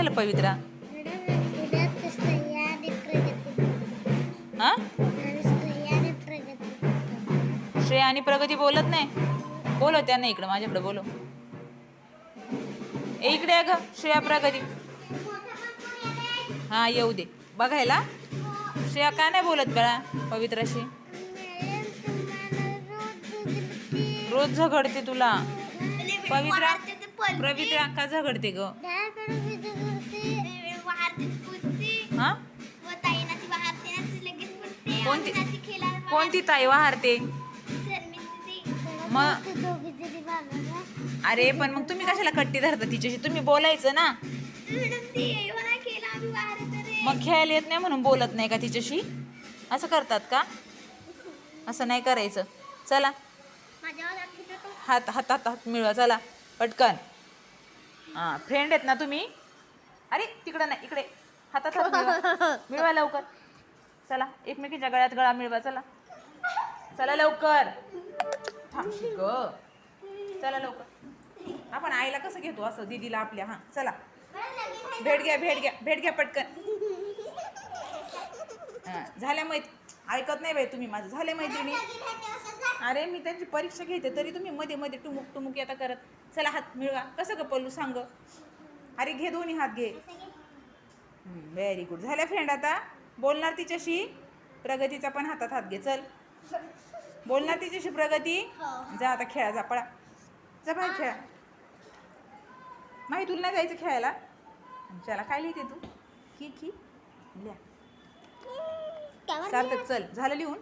झालं पवित्रा? हा, श्रेया आणि प्रगती बोलत नाही. बोलो त्यांना इकडं माझ्याकडे बोलो. इकडे ग श्रेया प्रगती. हा येऊ दे बघायला. श्रेया का नाही बोलत बाळा पवित्राशी? रोज झगडते तुला पवित्रा. पवित्रा का झगडते ग? हा, कोणती ताई वाहरते? मग अरे पण मग तुम्ही कशाला कट्टी धरता तिच्याशी? तुम्ही बोलायचं ना. मग खेळायला येत नाही म्हणून बोलत नाही का तिच्याशी? असं करतात का? असं नाही करायचं. चला हात हातात हात मिळवा चला पटकन. हां फ्रेंड आहेत ना तुम्ही? अरे तिकडं नाही इकडे. हातात हात मिळवा. मिळवा लवकर. चला एकमेकीच्या गळ्यात गळा मिळवा. चला चला लवकर. थांबशी ग. चला लवकर. आपण आईला कसं घेतो असं दीदीला आपल्या. हां चला भेट घ्या भेट घ्या भेट घ्या पटकन. झाल्या ऐकत नाही बाई तुम्ही माझं. झाले मैत्रिणी. अरे मी त्यांची परीक्षा घेते तरी तुम्ही मध्ये मध्ये टुमुक टुमुक येता करत. चला हात मिळवा. कसं ग पल्लू सांग. अरे घे दोन्ही हात घे. Very good. झाल्या फ्रेंड आता? बोलणार तिच्याशी? प्रगतीचा पण हातात हात घे. चल बोलणार तिच्याशी प्रगती? जा आता खेळा. जा पळा. जा बाहेर खेळा. माही तुला नाही जायचं खेळायला? चला काय लिहिते तू? की लिहा. सार्थक चल झालं लिहून?